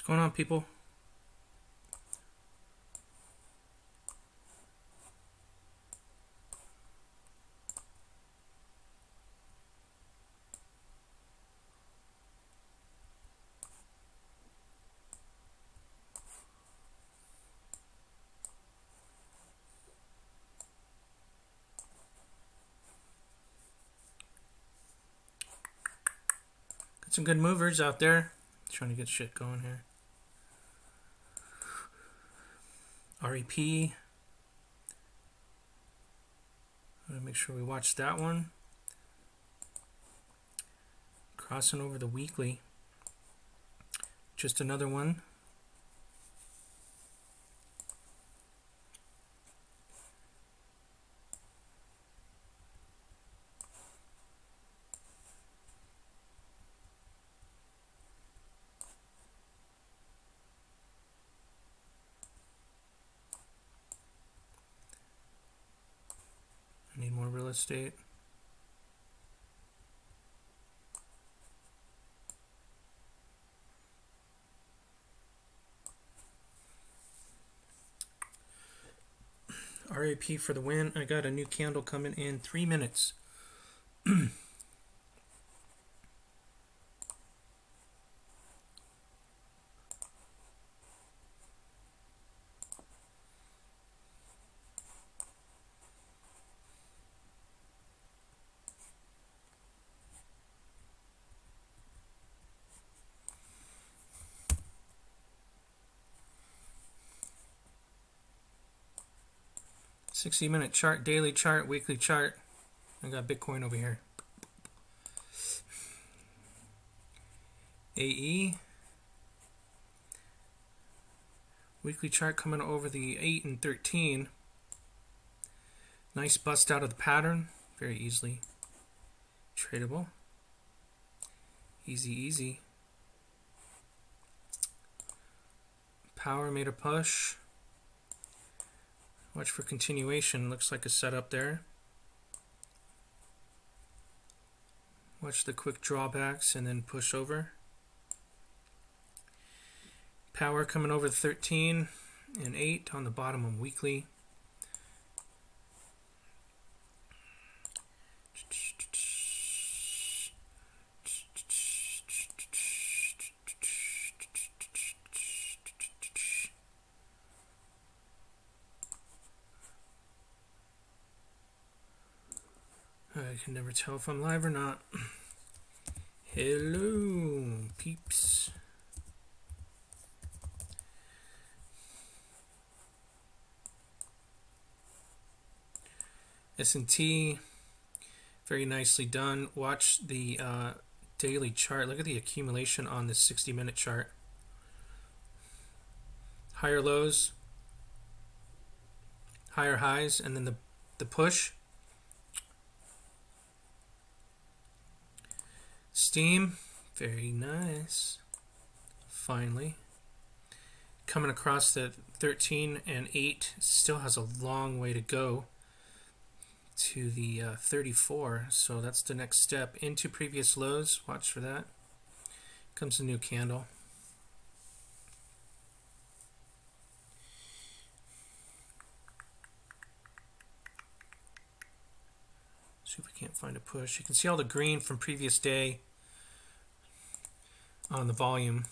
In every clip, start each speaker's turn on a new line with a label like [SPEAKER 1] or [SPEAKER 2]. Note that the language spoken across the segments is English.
[SPEAKER 1] going on, people? Got some good movers out there. Trying to get shit going here. REP. I'm gonna make sure we watch that one. Crossing over the weekly. Just another one. I need more real estate. RAP for the win. I got a new candle coming in 3 minutes. 60-minute chart, daily chart, weekly chart. I got Bitcoin over here. AE. Weekly chart coming over the 8 and 13. Nice bust out of the pattern. Very easily tradable. Easy, easy. Power made a push. Watch for continuation. Looks like a setup there. Watch the quick drawbacks and then push over. Power coming over 13 and 8 on the bottom of weekly. I can never tell if I'm live or not. Hello, peeps. S&T, very nicely done. Watch the daily chart. Look at the accumulation on the 60-minute chart. Higher lows, higher highs, and then the push. Steam, very nice. Finally. Coming across the 13 and 8, still has a long way to go to the 34, so that's the next step into previous lows. Watch for that. Comes a new candle. See if we can't find a push. You can see all the green from previous day on the volume.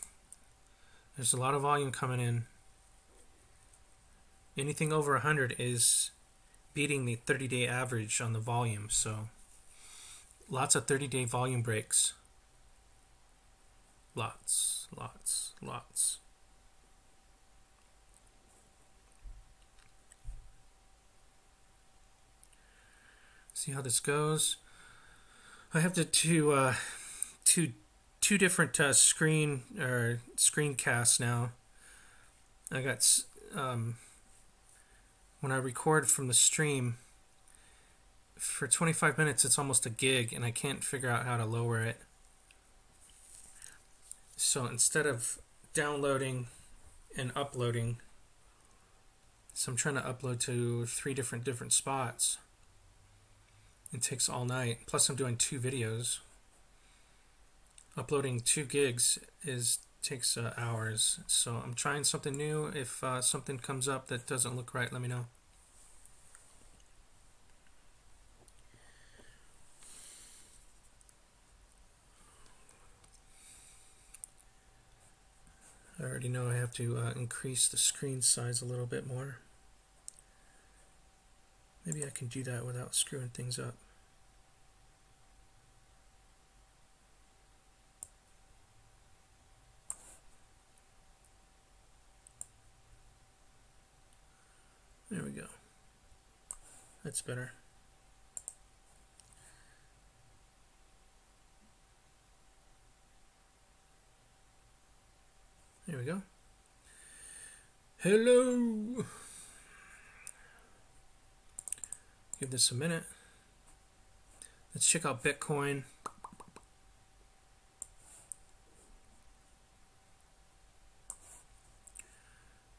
[SPEAKER 1] There's a lot of volume coming in. Anything over 100 is beating the 30-day average on the volume, so lots of 30-day volume breaks. Lots, lots, lots. See how this goes. I have two different screencasts now. I got when I record from the stream for 25 minutes, it's almost a gig, and I can't figure out how to lower it. So instead of downloading and uploading, so I'm trying to upload to 3 different spots. It takes all night. Plus I'm doing 2 videos. Uploading 2 gigs is takes hours. So I'm trying something new. If something comes up that doesn't look right, let me know. I already know I have to increase the screen size a little bit more. Maybe I can do that without screwing things up. There we go. That's better. There we go. Hello. Give this a minute. Let's check out Bitcoin.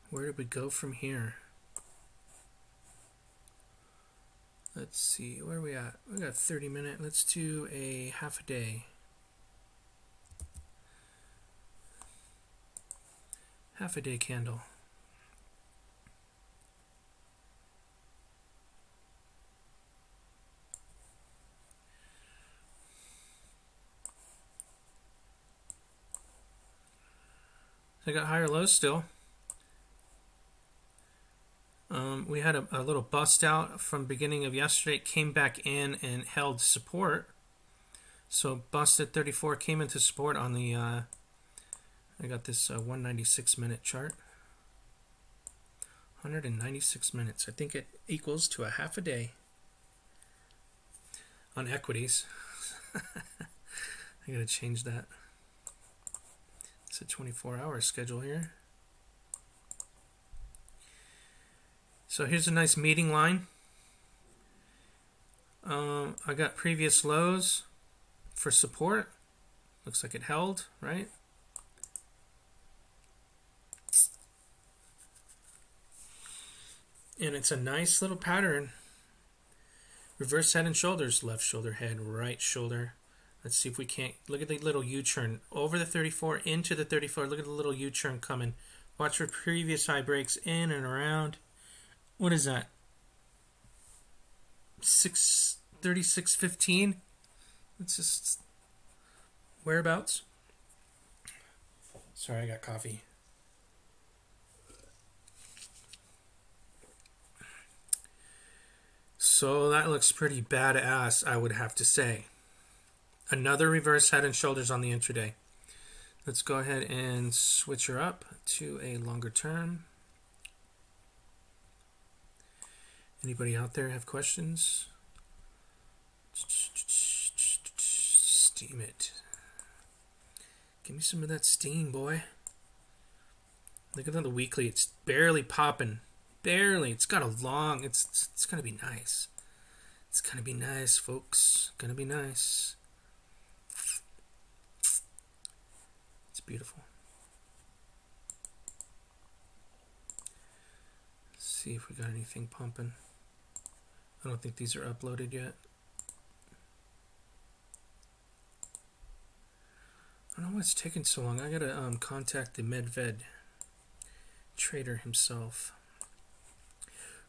[SPEAKER 1] Where did we go from here? Let's see, where are we at? We got 30 minutes. Let's do a half a day. Half a day candle. I got higher lows still. We had a little bust out from beginning of yesterday. It came back in and held support. So busted 34, came into support on the, I got this 196 minute chart. 196 minutes. I think it equals to a half a day on equities. I gotta change that. It's a 24-hour schedule here. So here's a nice meeting line. I got previous lows for support. Looks like it held, right? And it's a nice little pattern. Reverse head and shoulders. Left shoulder, head, right shoulder. Let's see if we can't. Look at the little U-turn. Over the 34, into the 34. Look at the little U-turn coming. Watch for previous high breaks in and around. What is that? 36.15. It's just whereabouts. Sorry, I got coffee. So that looks pretty badass, I would have to say. Another reverse head and shoulders on the intraday. Let's go ahead and switch her up to a longer term. Anybody out there have questions? Steam it. Give me some of that steam, boy. Look at the weekly. It's barely popping. Barely. It's got a long... It's going to be nice. It's going to be nice, folks. Going to be nice. It's beautiful. Let's see if we got anything pumping. I don't think these are uploaded yet. I don't know why it's taking so long. I gotta contact the MedVed trader himself.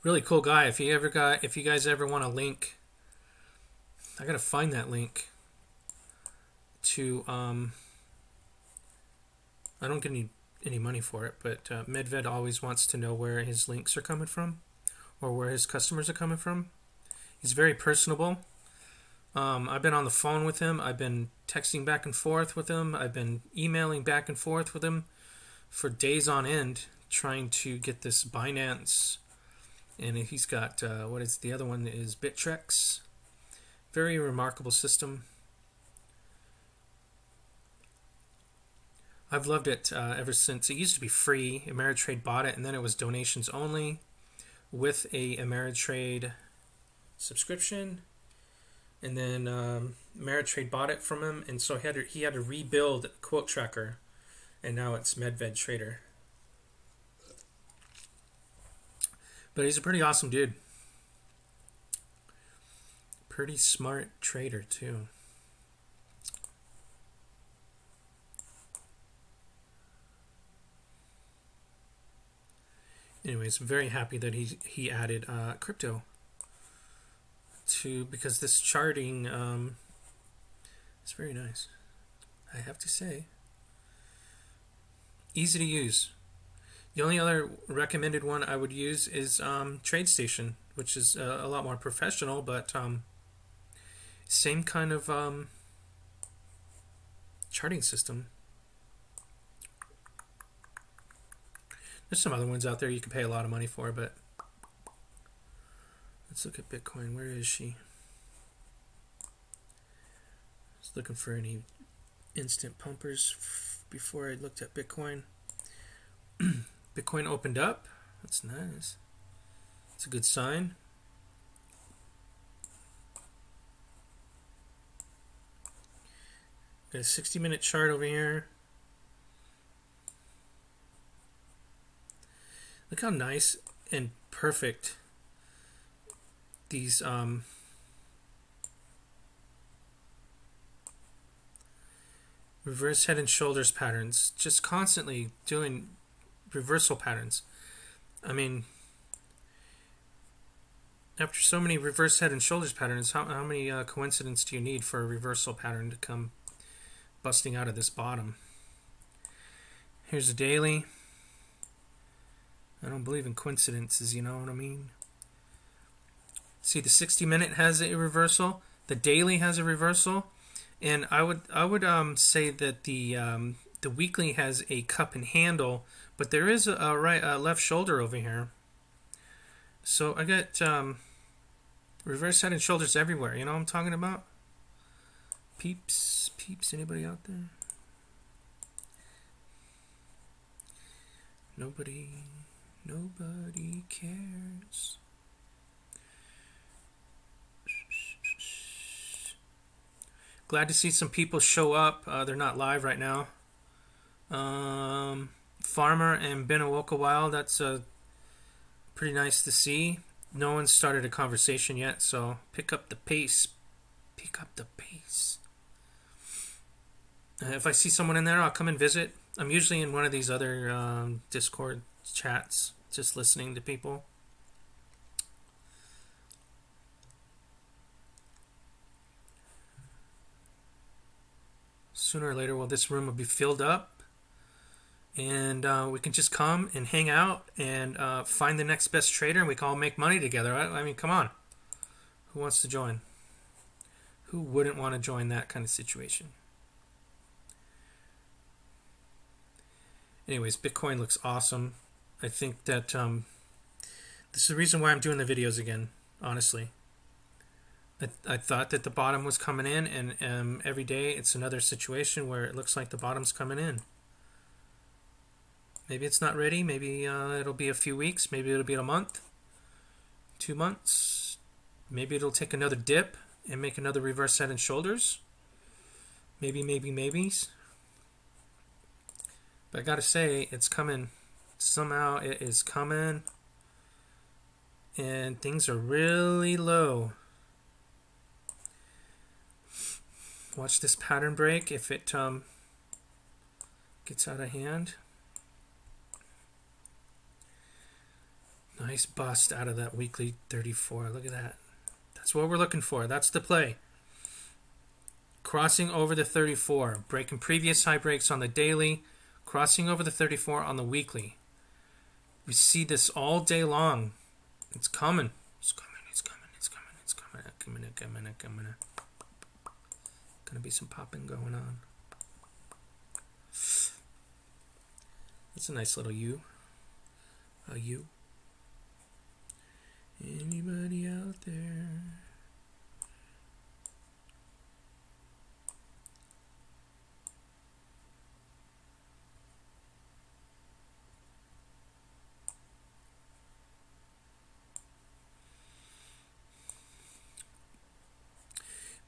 [SPEAKER 1] Really cool guy. If you guys ever want a link, I gotta find that link to I don't get any money for it, but MedVed always wants to know where his links are coming from or where his customers are coming from. He's very personable. I've been on the phone with him. I've been texting back and forth with him. I've been emailing back and forth with him for days on end, trying to get this Binance. And he's got, what is the other one is Bittrex. Very remarkable system. I've loved it ever since. It used to be free. Ameritrade bought it, and then it was donations only with a Ameritrade subscription. And then Ameritrade bought it from him, and so he had to rebuild Quote Tracker, and now it's MedVed Trader. But he's a pretty awesome dude. Pretty smart trader, too. Anyways, I'm very happy that he added crypto to, because this charting is very nice, I have to say. Easy to use. The only other recommended one I would use is TradeStation, which is a lot more professional, but same kind of charting system. There's some other ones out there you can pay a lot of money for, but let's look at Bitcoin. Where is she? Just looking for any instant pumpers before I looked at Bitcoin. Bitcoin opened up. That's nice. It's a good sign. Got a 60-minute chart over here. Look how nice and perfect these reverse head and shoulders patterns, just constantly doing reversal patterns. I mean, after so many reverse head and shoulders patterns, how many coincidences do you need for a reversal pattern to come busting out of this bottom? Here's a daily. I don't believe in coincidences, you know what I mean? See, the 60-minute has a reversal, the daily has a reversal, and I would say that the weekly has a cup and handle, but there is a left shoulder over here. So I got reverse head and shoulders everywhere. You know what I'm talking about? Peeps, anybody out there? Nobody cares. Glad to see some people show up. They're not live right now. Farmer and been a while. That's pretty nice to see. No one's started a conversation yet, so pick up the pace. Pick up the pace. If I see someone in there, I'll come and visit. I'm usually in one of these other Discord chats, just listening to people. Sooner or later, well, this room will be filled up, and we can just come and hang out and find the next best trader, and we can all make money together. I mean, come on. Who wants to join? Who wouldn't want to join that kind of situation? Anyways, Bitcoin looks awesome. I think that this is the reason why I'm doing the videos again, honestly. I thought that the bottom was coming in, and every day it's another situation where it looks like the bottom's coming in. Maybe it's not ready. Maybe it'll be a few weeks. Maybe it'll be a month, 2 months. Maybe it'll take another dip and make another reverse head and shoulders. Maybes. But I gotta say, it's coming. Somehow it is coming. And things are really low. Watch this pattern break if it gets out of hand. Nice bust out of that weekly 34. Look at that. That's what we're looking for. That's the play. Crossing over the 34. Breaking previous high breaks on the daily. Crossing over the 34 on the weekly. We see this all day long. It's coming. It's coming. Gonna be some popping going on. That's a nice little U. A U. Anybody out there?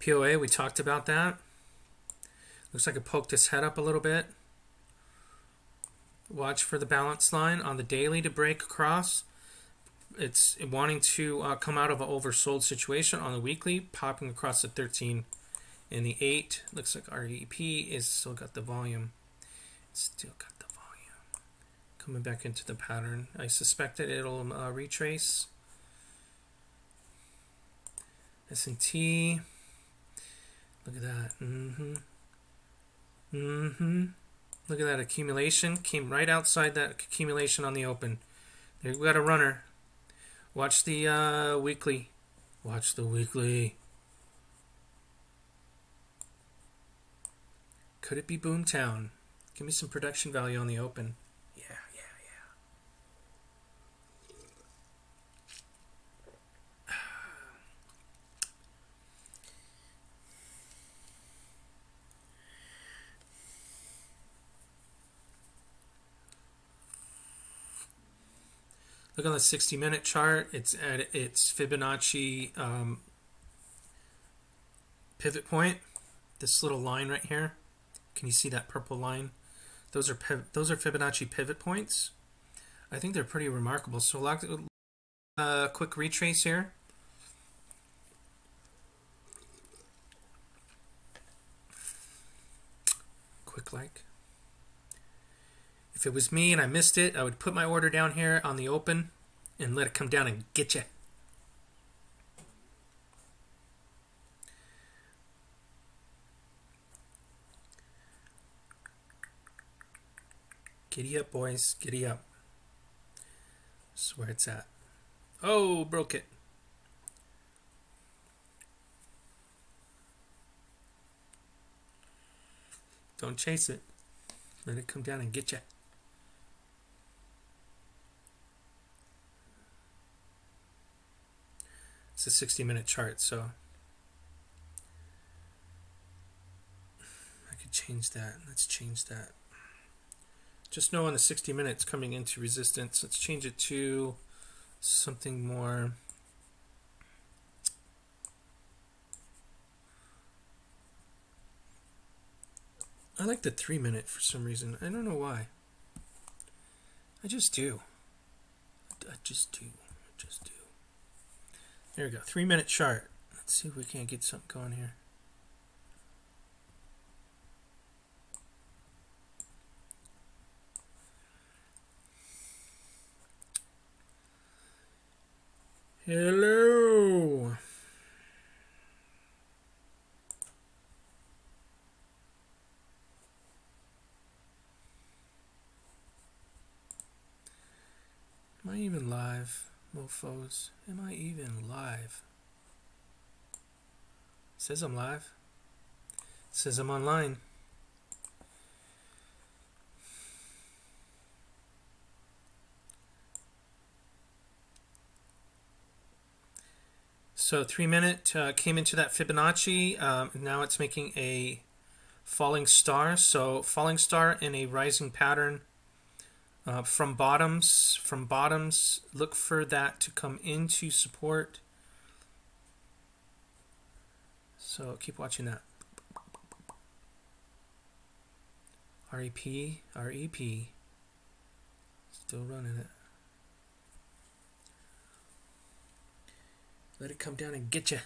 [SPEAKER 1] POA, we talked about that. Looks like it poked its head up a little bit. Watch for the balance line on the daily to break across. It's wanting to come out of an oversold situation on the weekly, popping across the 13 and the 8. Looks like REP is still got the volume. It's still got the volume. Coming back into the pattern. I suspect that it'll retrace. S&T. Look at that. Look at that accumulation. Came right outside that accumulation on the open. There we got a runner. Watch the weekly. Watch the weekly. Could it be Boomtown? Give me some production value on the open. Yeah. Look on the 60-minute chart. It's at its Fibonacci pivot point. This little line right here. Can you see that purple line? Those are Fibonacci pivot points. I think they're pretty remarkable. So quick retrace here. Quick like. If it was me and I missed it, I would put my order down here on the open and let it come down and get you. Giddy up, boys. Giddy up. That's where it's at. Oh, broke it. Don't chase it. Let it come down and get you. It's a 60-minute chart, so I could change that. Let's change that. Just know on the 60 minutes coming into resistance. Let's change it to something more. I like the 3-minute for some reason. I don't know why. I just do. I just do. There we go. 3-minute chart. Let's see if we can't get something going here. Hello. Am I even live, mofos? Am I even live? It says I'm live. It says I'm online. So 3-minute came into that Fibonacci. Now it's making a falling star. So falling star in a rising pattern. From bottoms, look for that to come into support. So keep watching that. REP, still running it. Let it come down and get you.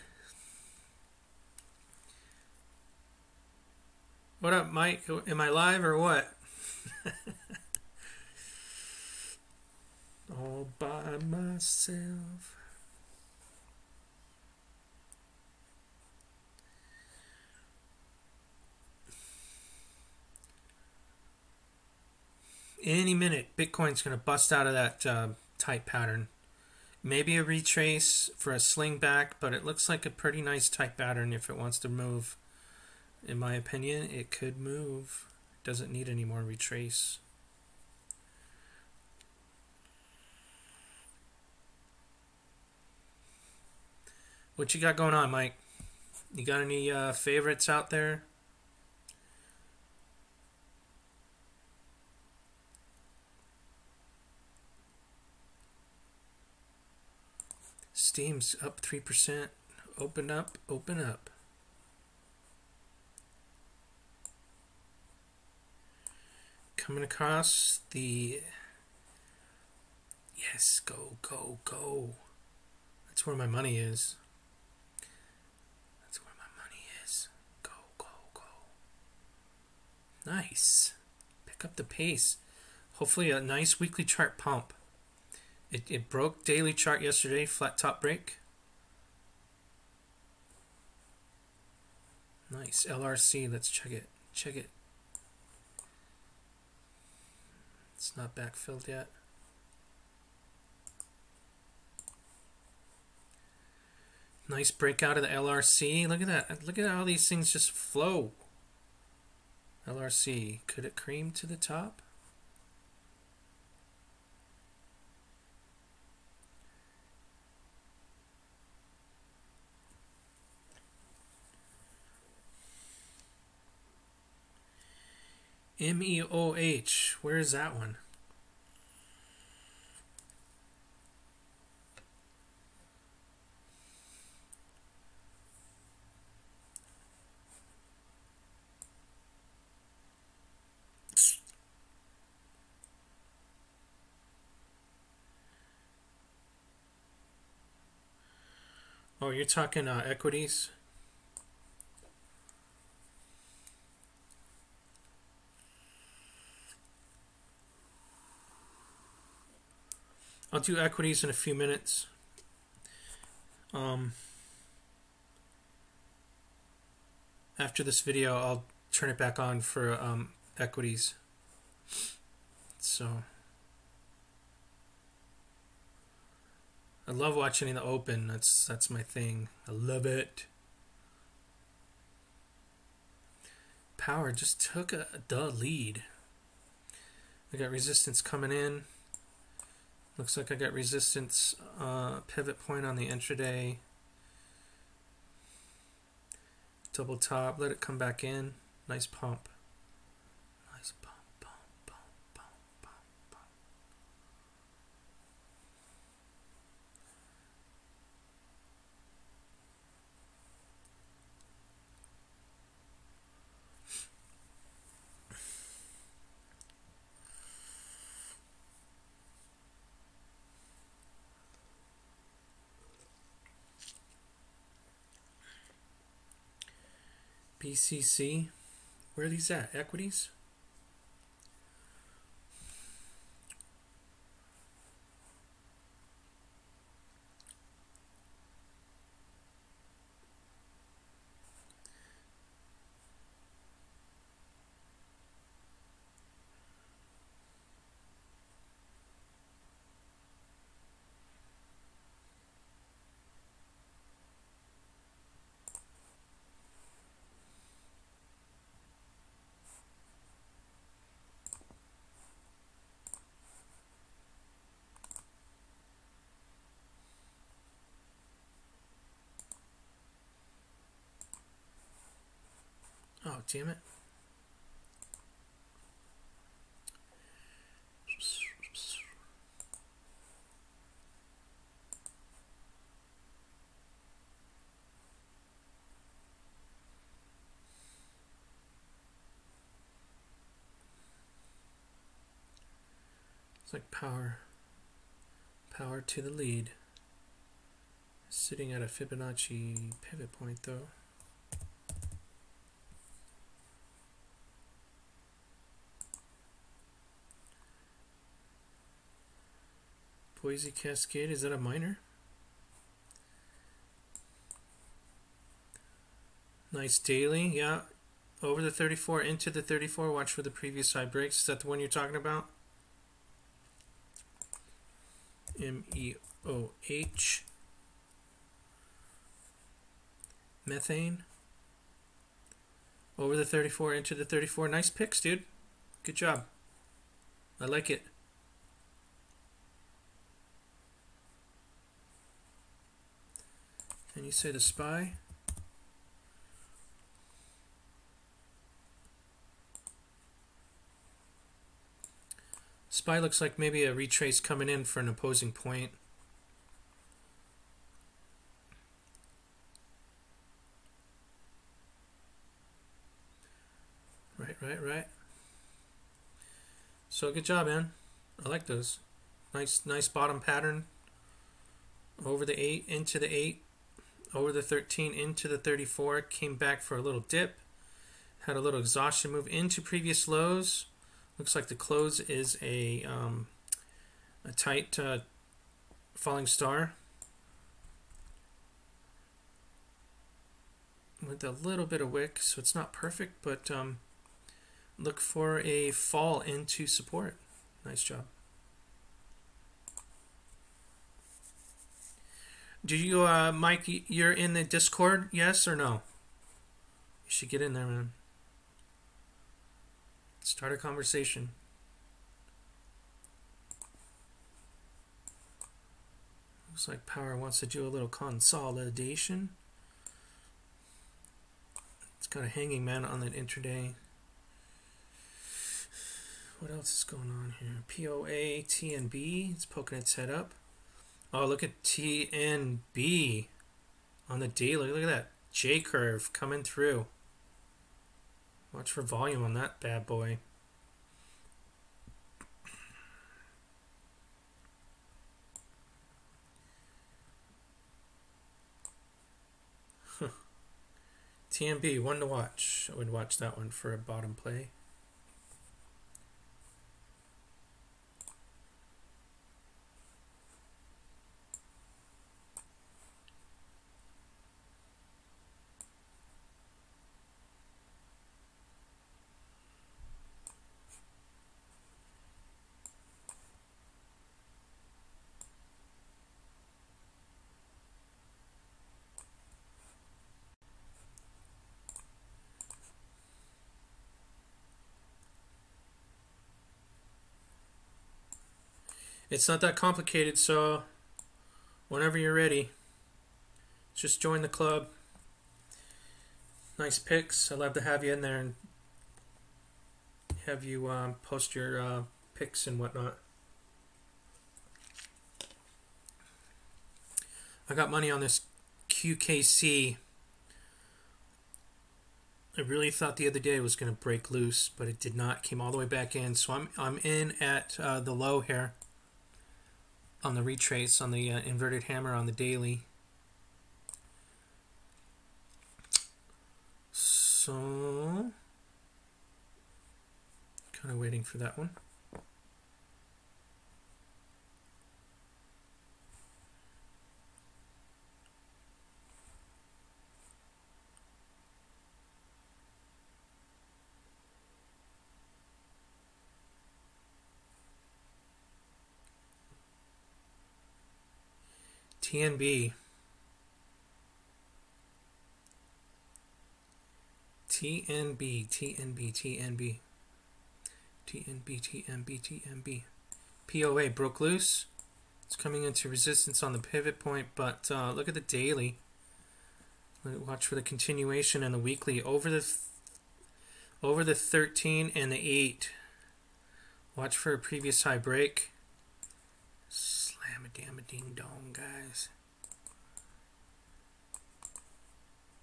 [SPEAKER 1] What up, Mike? Am I live or what? All by myself. Any minute, Bitcoin's going to bust out of that tight pattern. Maybe a retrace for a sling back, but it looks like a pretty nice tight pattern if it wants to move. In my opinion, it could move. It doesn't need any more retrace. What you got going on, Mike? You got any favorites out there? Steam's up 3%. Open up, open up. Coming across the... Yes, go, go, go. That's where my money is. That's where my money is. Go, go, go. Nice. Pick up the pace. Hopefully a nice weekly chart pump. It broke daily chart yesterday, flat top break. Nice. LRC, let's check it. Check it. It's not backfilled yet. Nice breakout of the LRC. Look at that. Look at how these things just flow. LRC. Could it cream to the top? MEOH. Where is that one? Oh, you're talking equities? I'll do equities in a few minutes. After this video, I'll turn it back on for equities. So I love watching the open. That's my thing. I love it. Power just took the lead. I got resistance coming in. Looks like I got resistance pivot point on the intraday. Double top, let it come back in. Nice pump. Nice pump, pump, pump, pump, pump, pump. BCC, where are these at? Equities? Oh, damn it. It's like power to the lead. Sitting at a Fibonacci pivot point though. Boise Cascade, is that a minor? Nice daily, yeah. Over the 34, into the 34. Watch for the previous high breaks. Is that the one you're talking about? MEOH. Methane. Over the 34, into the 34. Nice picks, dude. Good job. I like it. And you say the SPY? SPY looks like maybe a retrace coming in for an opposing point. Right. So good job, man. I like those. Nice bottom pattern. Over the 8, into the 8. Over the 13, into the 34. Came back for a little dip. Had a little exhaustion move into previous lows. Looks like the close is a tight falling star with a little bit of wick, so it's not perfect, but look for a fall into support. Nice job. Do you, Mike, you're in the Discord, yes or no? You should get in there, man. Start a conversation. Looks like Power wants to do a little consolidation. It's got a hanging man on that intraday. What else is going on here? POA, TNB. It's poking its head up. Oh, look at TNB on the daily. Look at that J curve coming through. Watch for volume on that bad boy. TNB, one to watch. I would watch that one for a bottom play. It's not that complicated, so whenever you're ready, just join the club. Nice picks. I'd love to have you in there and have you post your picks and whatnot. I got money on this QKC. I really thought the other day it was going to break loose, but it did not. Came all the way back in, so I'm in at the low here on the retrace on the inverted hammer on the daily. So kind of waiting for that one. TNB. TNB, TNB, TNB. TNB, TNB, TNB. POA broke loose. It's coming into resistance on the pivot point, but look at the daily. Watch for the continuation and the weekly over the 13 and the 8. Watch for a previous high break. Slam a damn a ding dong, guys.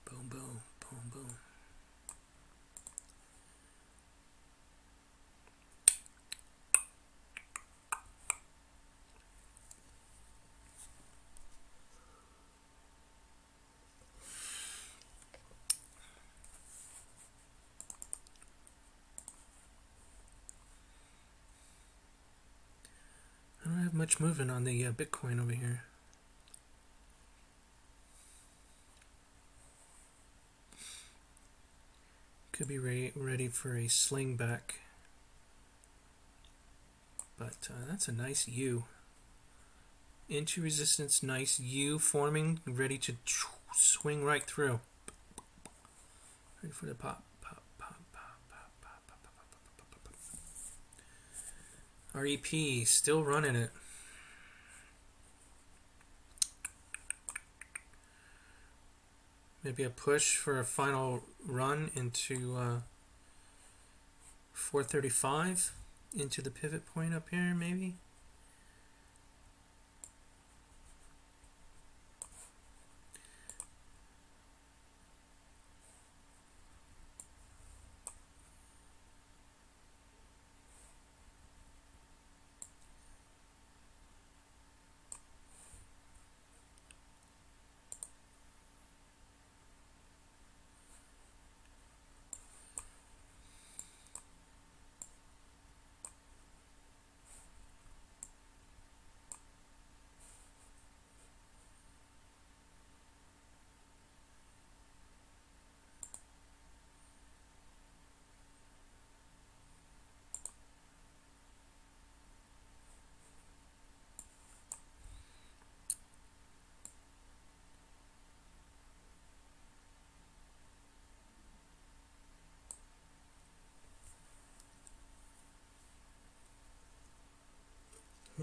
[SPEAKER 1] Boom, boom, boom, boom. I don't have much movement on the Bitcoin over here. Could be ready for a sling back. But that's a nice U. Into resistance, nice U forming, ready to swing right through. Ready for the pop. REP, still running it. Maybe a push for a final run into 435 into the pivot point up here, maybe.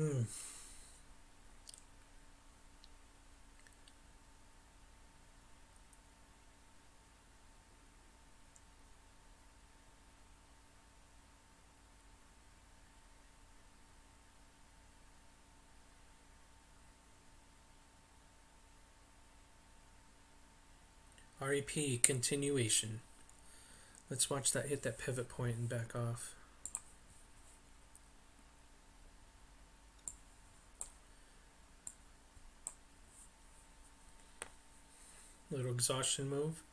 [SPEAKER 1] Mm. REP continuation. Let's watch that hit that pivot point and back off. Little exhaustion move.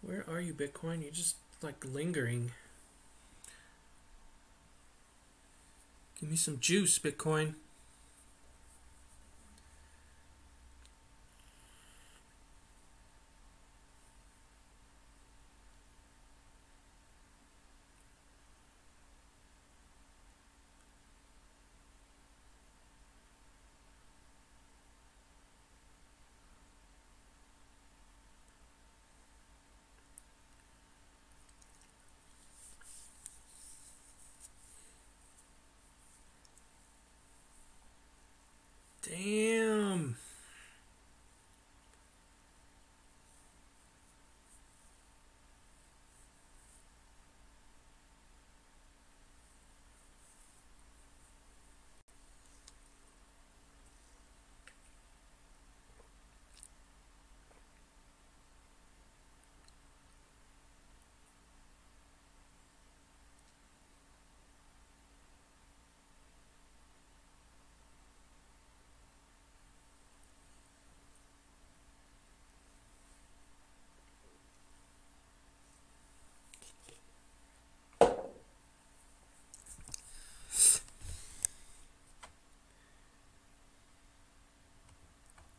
[SPEAKER 1] Where are you, Bitcoin? You're just like lingering. Give me some juice, Bitcoin. Damn.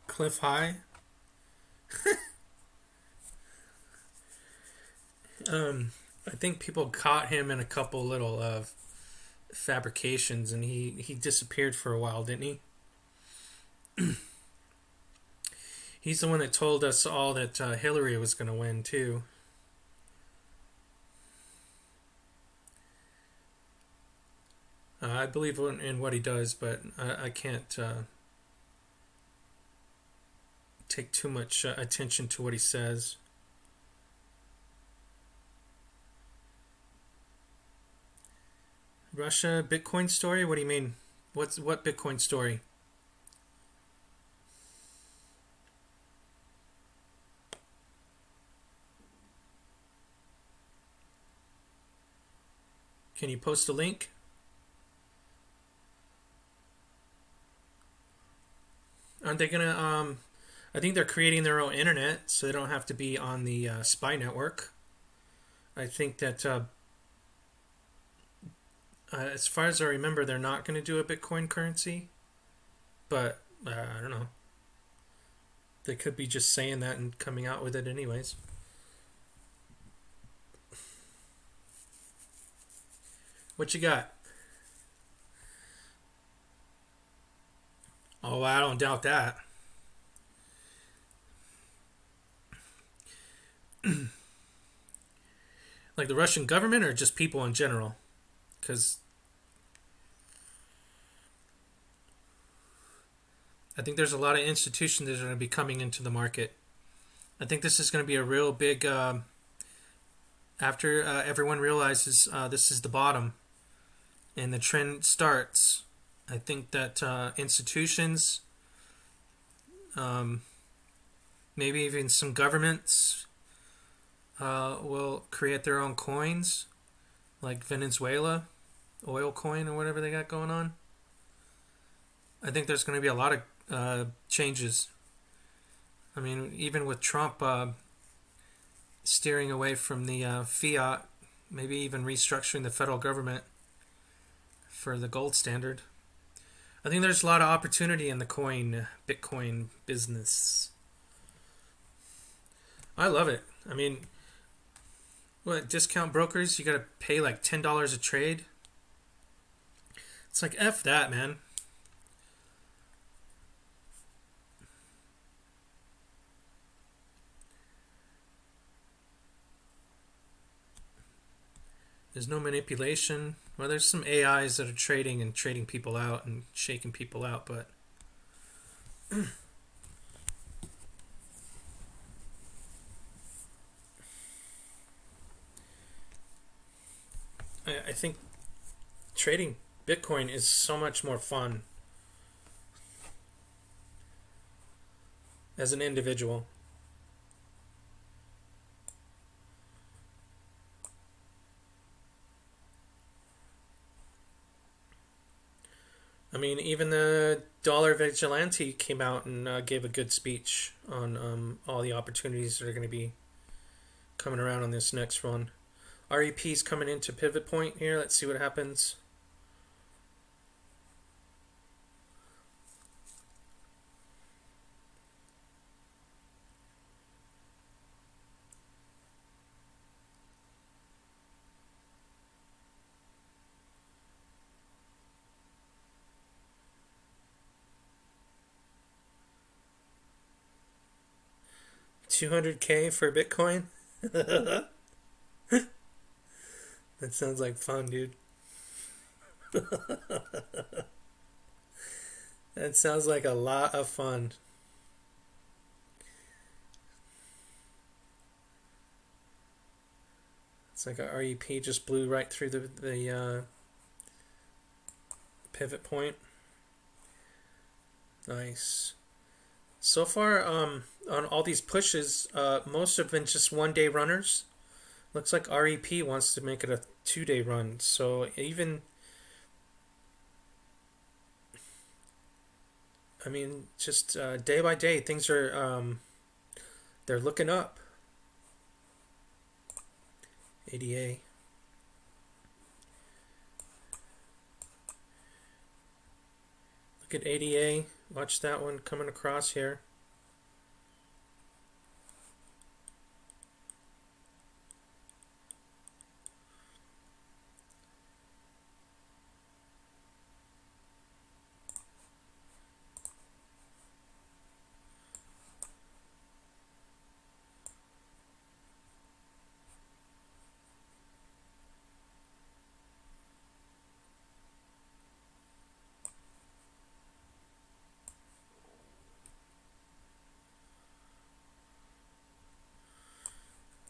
[SPEAKER 1] Cliff high. I think people caught him in a couple little fabrications, and he disappeared for a while, didn't he? He's the one that told us all that Hillary was going to win too. I believe in what he does, but I can't take too much attention to what he says. Russia Bitcoin story? What do you mean? What Bitcoin story? Can you post a link? Aren't they gonna? I think they're creating their own internet, so they don't have to be on the spy network. I think that, as far as I remember, they're not going to do a Bitcoin currency, but I don't know. They could be just saying that and coming out with it anyways. What you got? Oh, I don't doubt that. Like the Russian government or just people in general? Because I think there's a lot of institutions that are going to be coming into the market. I think this is going to be a real big, after everyone realizes this is the bottom and the trend starts, I think that institutions, maybe even some governments, will create their own coins, like Venezuela, oil coin or whatever they got going on. I think there's going to be a lot of changes. I mean, even with Trump steering away from the fiat, maybe even restructuring the federal government for the gold standard. I think there's a lot of opportunity in the Bitcoin business. I love it. I mean, what, discount brokers, you got to pay like $10 a trade? It's like F that, man. There's no manipulation. Well, there's some AIs that are trading and trading people out and shaking people out, but I think trading Bitcoin is so much more fun as an individual. I mean, even the Dollar Vigilante came out and gave a good speech on all the opportunities that are going to be coming around on this next one. REP's coming into pivot point here. Let's see what happens. $200K for Bitcoin? That sounds like fun, dude. That sounds like a lot of fun. It's like a REP just blew right through the pivot point. Nice. So far, on all these pushes, most have been just 1 day runners. Looks like REP wants to make it a 2 day run. So even, I mean, just day by day, things are they're looking up. ADA. Look at ADA. Watch that one coming across here.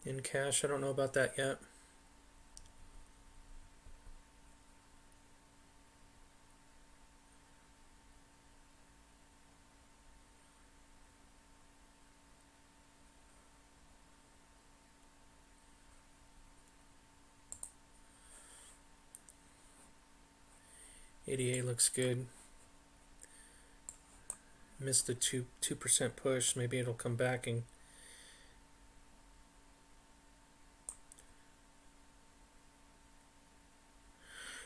[SPEAKER 1] In cash, I don't know about that yet. ADA looks good. Missed the 2% push. Maybe it'll come back and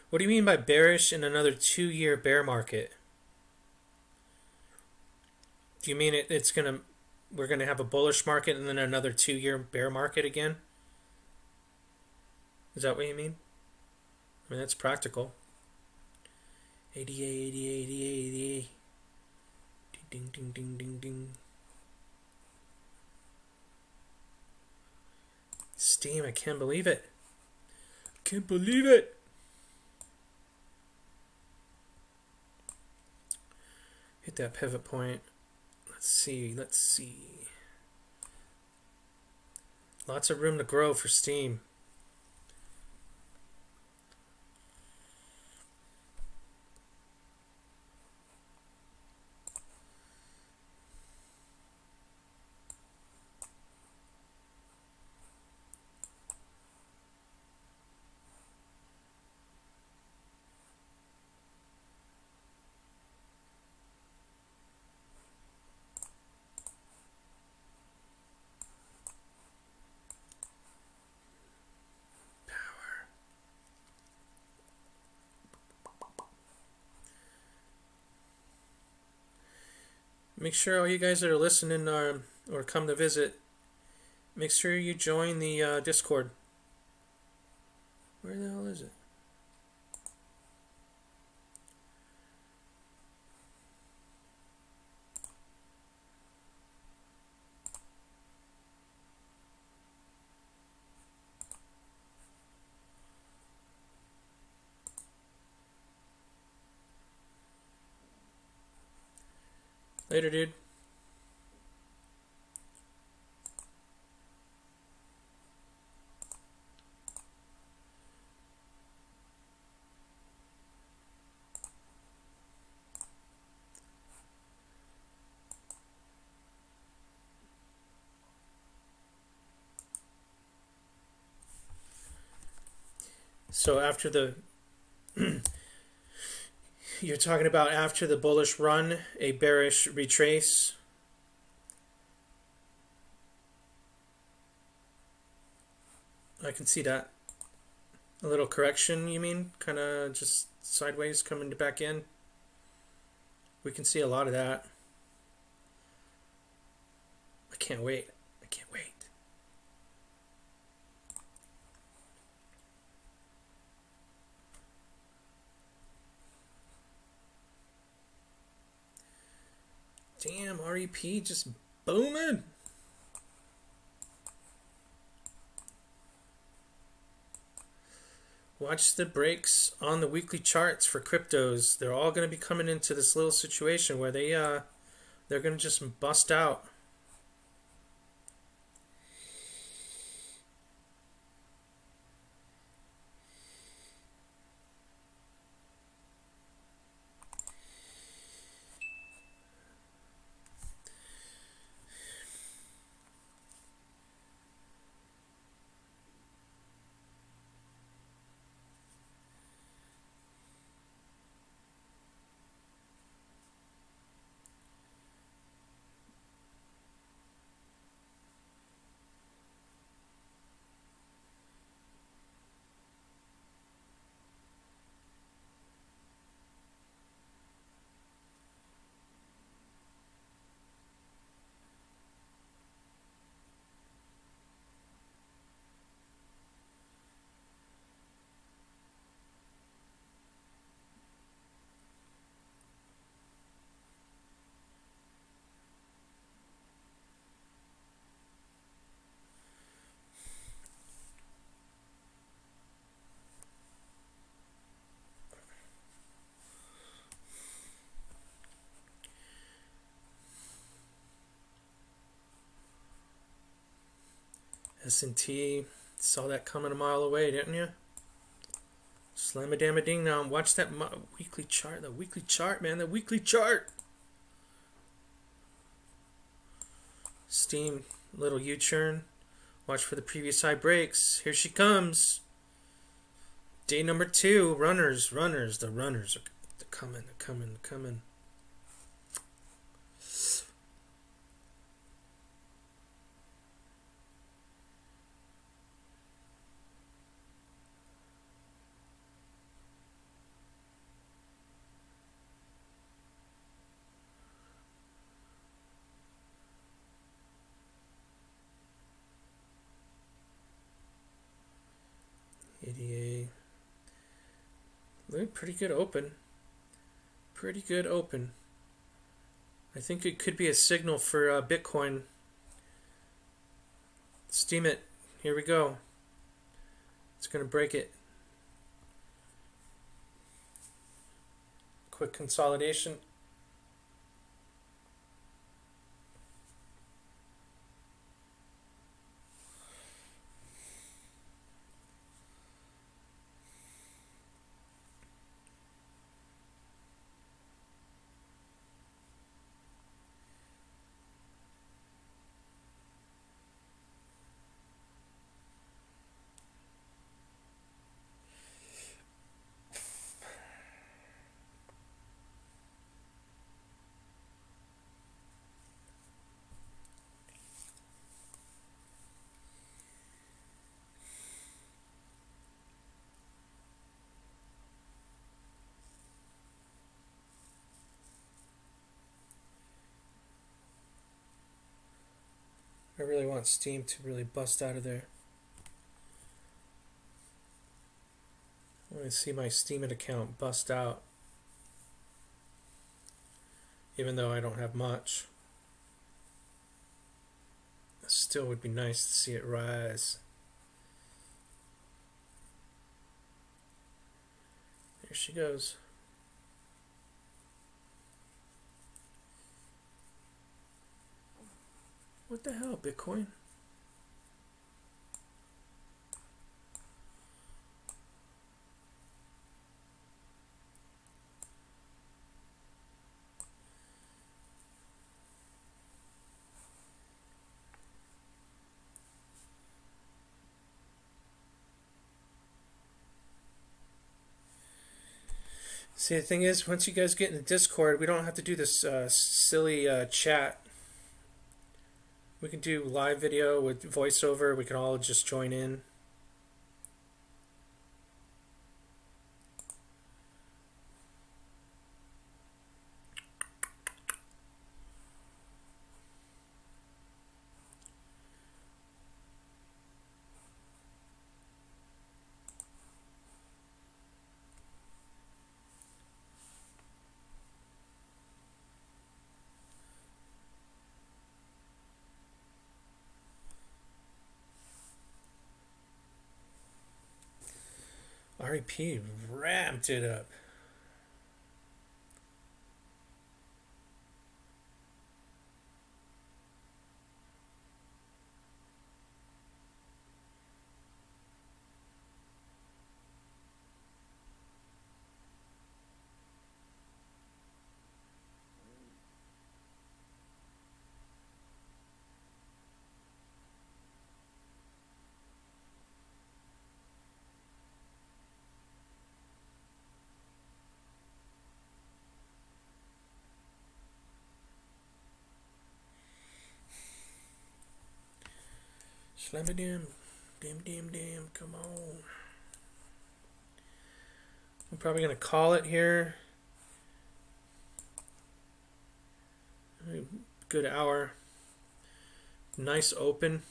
[SPEAKER 1] what do you mean by bearish in another 2 year bear market? Do you mean we're gonna have a bullish market and then another 2 year bear market again? Is that what you mean? I mean, that's practical. ADA, ADA, ADA, ADA. Ding, ding, ding, ding, ding. Steam, I can't believe it. Can't believe it. Hit that pivot point. Let's see. Lots of room to grow for Steam. Make sure all you guys that are listening or come to visit, make sure you join the Discord. Where the hell is it? Later, dude. So after the you're talking about after the bullish run, a bearish retrace. I can see that. A little correction, you mean? Kind of just sideways coming back in. We can see a lot of that. I can't wait. I can't wait. Damn, REP just booming. Watch the breaks on the weekly charts for cryptos. They're all going to be coming into this little situation where they're going to just bust out. S&T, saw that coming a mile away, didn't you? Slam a damn a ding now. Watch that weekly chart. The weekly chart, man. The weekly chart. Steam, little U-turn. Watch for the previous high breaks. Here she comes. Day number 2. Runners. The runners are coming. They're coming. ADA. Look, pretty good open. I think it could be a signal for Bitcoin. Steam it. Here we go. It's going to break it. Quick consolidation. I really want Steam to really bust out of there. I want to see my Steemit account bust out. Even though I don't have much. It still would be nice to see it rise. There she goes. What the hell, Bitcoin? See, the thing is, once you guys get in the Discord, we don't have to do this silly chat. We can do live video with voiceover. We can all just join in. REP ramped it up. Slam it in. Damn, come on. I'm probably going to call it here. Good hour. Nice open.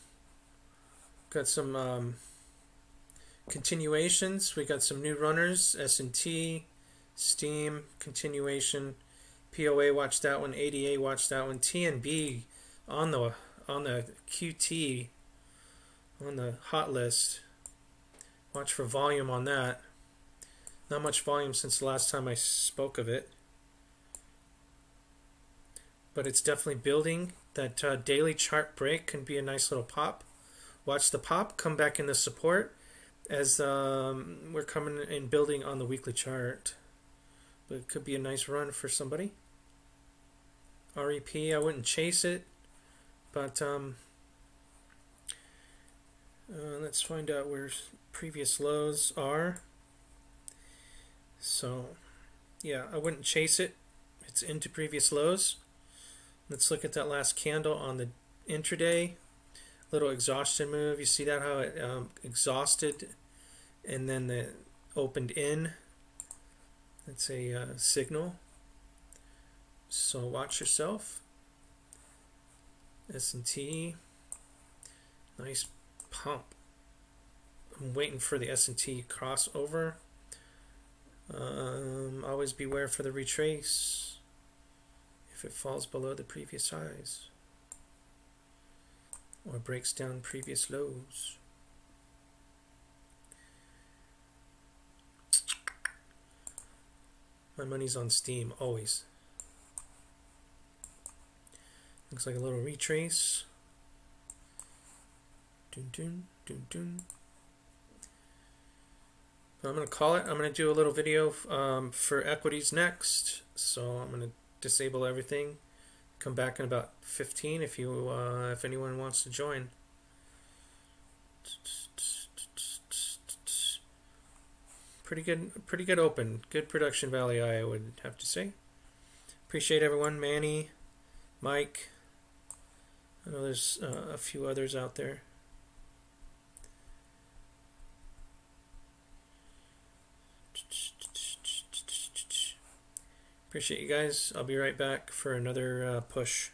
[SPEAKER 1] Got some continuations. We got some new runners. S&T, Steam, continuation. POA, watch that one. ADA, watch that one. TNB on the QT, on the hot list. Watch for volume on that. Not much volume since the last time I spoke of it, but it's definitely building. That daily chart break can be a nice little pop. Watch the pop, come back into support as we're coming and building on the weekly chart. But it could be a nice run for somebody. REP, I wouldn't chase it, but let's find out where previous lows are. So, yeah, I wouldn't chase it. It's into previous lows. Let's look at that last candle on the intraday. Little exhaustion move. You see that how it exhausted and then the opened in. That's a signal. So watch yourself. S&T. Nice pump. I'm waiting for the S&T crossover. Always beware for the retrace if it falls below the previous highs or breaks down previous lows. My money's on Steam, always. Looks like a little retrace. Dun, dun, dun, dun. But I'm going to call it. I'm going to do a little video for equities next. So I'm going to disable everything. Come back in about 15 if anyone wants to join. Pretty good open. Good production value, I would have to say. Appreciate everyone. Manny, Mike. I know there's a few others out there. Appreciate you guys. I'll be right back for another push.